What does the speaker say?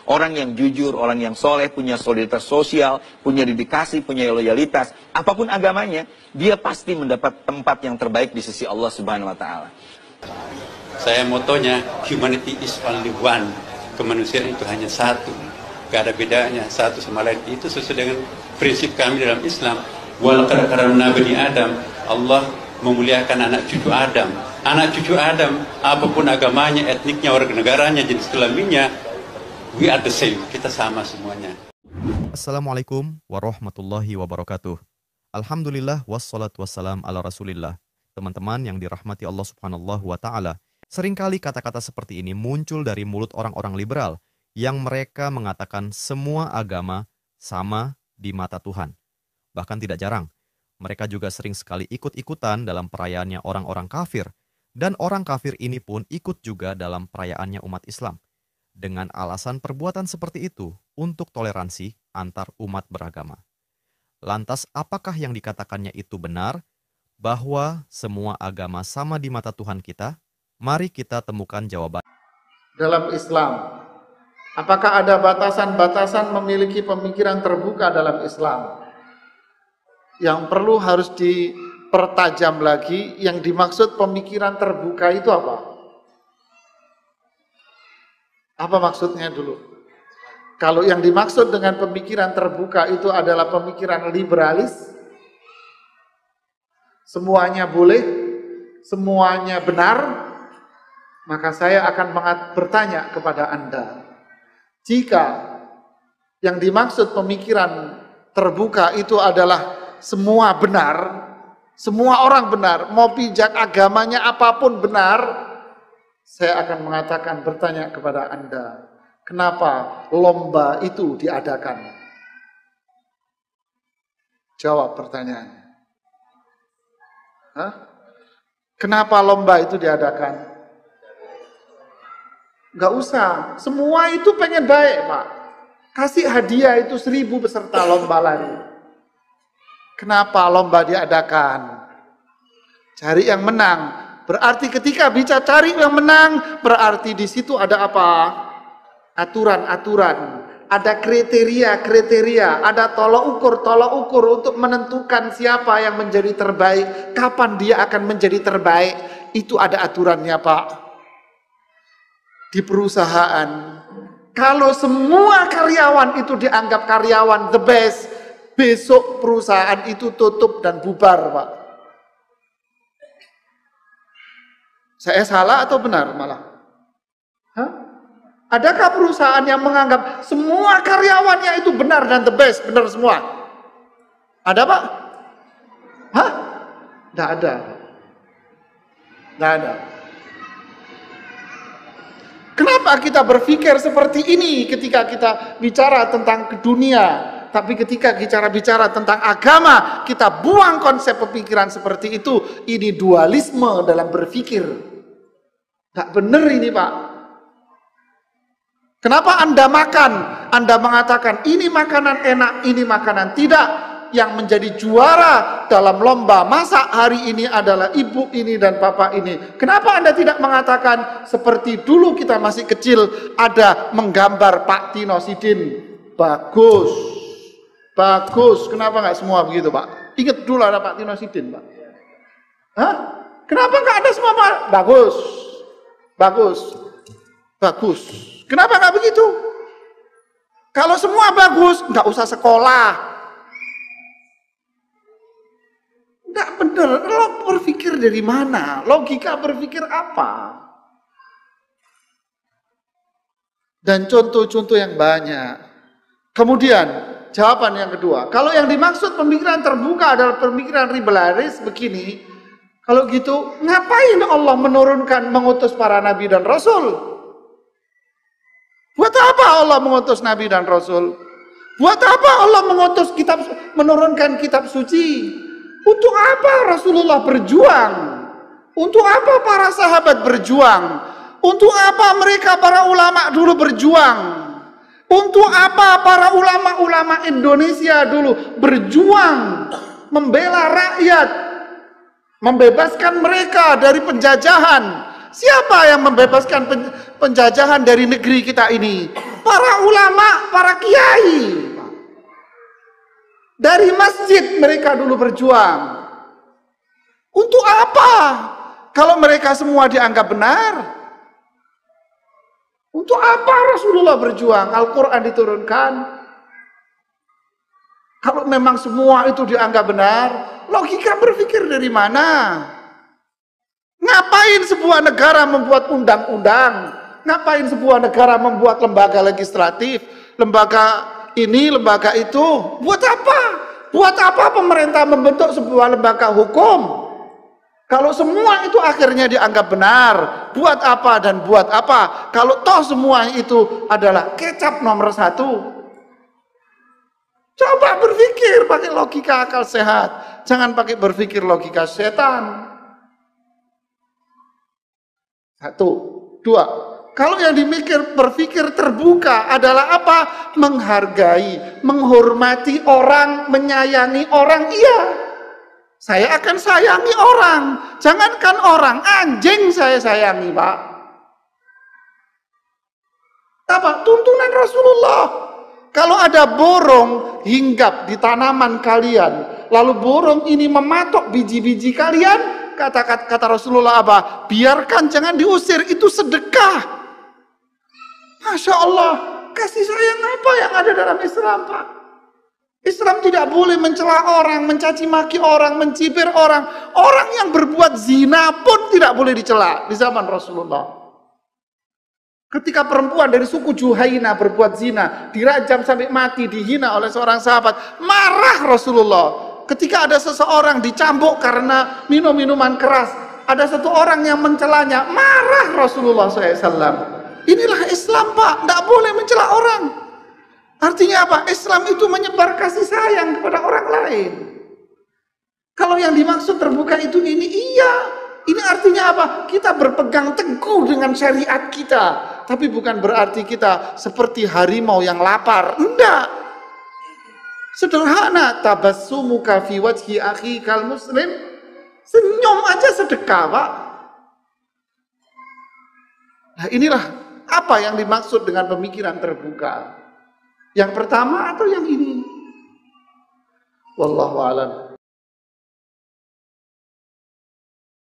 Orang yang jujur, orang yang soleh, punya soliditas sosial, punya dedikasi, punya loyalitas, apapun agamanya, dia pasti mendapat tempat yang terbaik di sisi Allah Subhanahu wa Ta'ala. Saya motonya, humanity is only one. Kemanusiaan itu hanya satu. Gak ada bedanya satu sama lain. Itu sesuai dengan prinsip kami dalam Islam. Walaqad karamna bani Adam. Allah memuliakan anak cucu Adam. Anak cucu Adam, apapun agamanya, etniknya, warga negaranya, jenis kelaminnya, we are the same. Kita sama semuanya. Assalamualaikum warahmatullahi wabarakatuh. Alhamdulillah wassalatu wassalam ala rasulillah. Teman-teman yang dirahmati Allah subhanahu wa ta'ala, seringkali kata-kata seperti ini muncul dari mulut orang-orang liberal yang mereka mengatakan semua agama sama di mata Tuhan. Bahkan tidak jarang, mereka juga sering sekali ikut-ikutan dalam perayaannya orang-orang kafir, dan orang kafir ini pun ikut juga dalam perayaannya umat Islam, dengan alasan perbuatan seperti itu untuk toleransi antar umat beragama. Lantas apakah yang dikatakannya itu benar? Bahwa semua agama sama di mata Tuhan kita? Mari kita temukan jawaban. Dalam Islam, apakah ada batasan-batasan memiliki pemikiran terbuka dalam Islam? Yang perlu harus dipertajam lagi, yang dimaksud pemikiran terbuka itu apa? Apa maksudnya dulu? Kalau yang dimaksud dengan pemikiran terbuka itu adalah pemikiran liberalis, semuanya boleh, semuanya benar, maka saya akan bertanya kepada Anda, jika yang dimaksud pemikiran terbuka itu adalah semua benar, semua orang benar, mau pijak agamanya apapun benar, saya akan bertanya kepada Anda, kenapa lomba itu diadakan? Jawab pertanyaannya. Hah? Kenapa lomba itu diadakan? Gak usah, semua itu pengen baik, Pak. Kasih hadiah itu 1000 peserta lomba lari. Kenapa lomba diadakan? Cari yang menang. Berarti ketika bicara cari yang menang, berarti di situ ada apa? Aturan-aturan, ada kriteria-kriteria, ada tolok ukur untuk menentukan siapa yang menjadi terbaik, kapan dia akan menjadi terbaik. Itu ada aturannya, Pak. Di perusahaan, kalau semua karyawan itu dianggap karyawan the best, besok perusahaan itu tutup dan bubar, Pak. Saya salah atau benar malah? Hah? Adakah perusahaan yang menganggap semua karyawannya itu benar dan the best, benar semua? Ada, Pak? Hah? Tidak ada. Tidak ada. Kenapa kita berpikir seperti ini ketika kita bicara tentang dunia? Tapi ketika bicara tentang agama, kita buang konsep pemikiran seperti itu. Ini dualisme dalam berpikir. Tak benar ini, Pak. Kenapa Anda makan? Anda mengatakan ini makanan enak, ini makanan tidak. Yang menjadi juara dalam lomba masak hari ini adalah ibu ini dan bapak ini. Kenapa Anda tidak mengatakan seperti dulu kita masih kecil ada menggambar Pak Tino Sidin? Bagus. Bagus. Kenapa nggak semua begitu, Pak? Ingat dulu ada Pak Tino Sidin, Pak. Hah? Kenapa nggak ada semua, Pak? Bagus. Bagus. Bagus. Kenapa nggak begitu? Kalau semua bagus, nggak usah sekolah. Nggak benar. Lo berpikir dari mana? Logika berpikir apa? Dan contoh-contoh yang banyak. Kemudian, jawaban yang kedua. Kalau yang dimaksud pemikiran terbuka adalah pemikiran liberalis begini. Kalau gitu, ngapain Allah mengutus para nabi dan rasul? Buat apa Allah mengutus nabi dan rasul? Buat apa Allah menurunkan kitab suci? Untuk apa Rasulullah berjuang? Untuk apa para sahabat berjuang? Untuk apa mereka para ulama dulu berjuang? Untuk apa para ulama-ulama Indonesia dulu berjuang membela rakyat, membebaskan mereka dari penjajahan? Siapa yang membebaskan penjajahan dari negeri kita ini? para ulama, para kiai. Dari masjid mereka dulu berjuang. Untuk apa? Kalau mereka semua dianggap benar. Untuk apa Rasulullah berjuang? Al-Quran diturunkan. Kalau memang semua itu dianggap benar, logika berpikir dari mana? Ngapain sebuah negara membuat undang-undang? Ngapain sebuah negara membuat lembaga legislatif? Lembaga ini, lembaga itu? Buat apa? Buat apa pemerintah membentuk sebuah lembaga hukum? Kalau semua itu akhirnya dianggap benar, buat apa dan buat apa? Kalau toh semua itu adalah kecap nomor 1. Coba berpikir pakai logika akal sehat, jangan pakai berpikir logika setan. 1, 2. Kalau yang berpikir terbuka adalah apa? Menghargai, menghormati orang, menyayangi orang, iya. Saya akan sayangi orang. Jangankan orang, anjing saya sayangi, Pak. Apa? Tuntunan Rasulullah. Kalau ada borong hinggap di tanaman kalian, lalu borong ini mematok biji-biji kalian, kata Rasulullah apa? Biarkan, jangan diusir, itu sedekah. Masya Allah, kasih sayang apa yang ada dalam Islam, Pak? Islam tidak boleh mencela orang, mencaci maki orang, mencibir orang. Orang yang berbuat zina pun tidak boleh dicela di zaman Rasulullah. Ketika perempuan dari suku Juhaina berbuat zina, dirajam sampai mati, dihina oleh seorang sahabat, marah Rasulullah. Ketika ada seseorang dicambuk karena minum minuman keras, ada satu orang yang mencelanya, marah Rasulullah SAW. Inilah Islam, Pak, tidak boleh mencela orang. Artinya apa? Islam itu menyebar kasih sayang kepada orang lain. Kalau yang dimaksud terbuka itu ini, iya. Ini artinya apa? Kita berpegang teguh dengan syariat kita. Tapi bukan berarti kita seperti harimau yang lapar. Enggak. Sederhana. Tabassumuka fi wajhi akhikal muslim. Senyum aja sedekah, Pak. Nah, inilah apa yang dimaksud dengan pemikiran terbuka. Yang pertama atau yang ini? Wallahu a'lam.